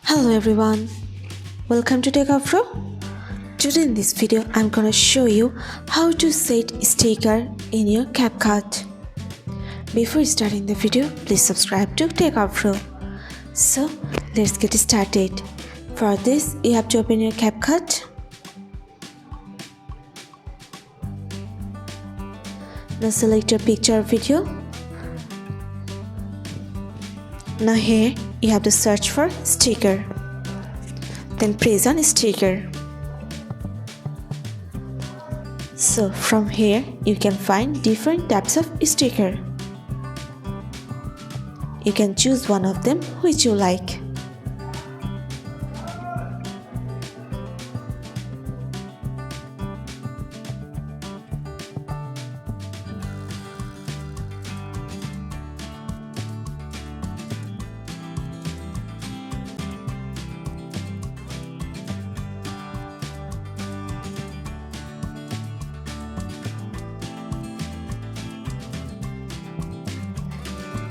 Hello everyone, welcome to Techavro. Today in this video I'm gonna show you how to set sticker in your CapCut. Before starting the video, please subscribe to Techavro. So let's get started. For this you have to open your CapCut. Now select your picture or video. Now here you have to search for sticker. Then press on sticker. So from here you can find different types of sticker. You can choose one of them which you like.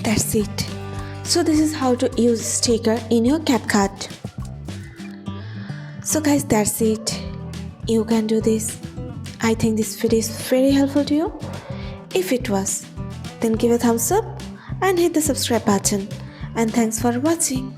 That's it. So this is how to use sticker in your CapCut. So guys, that's it. You can do this. I think this video is very helpful to you. If it was, then give a thumbs up and hit the subscribe button. And thanks for watching.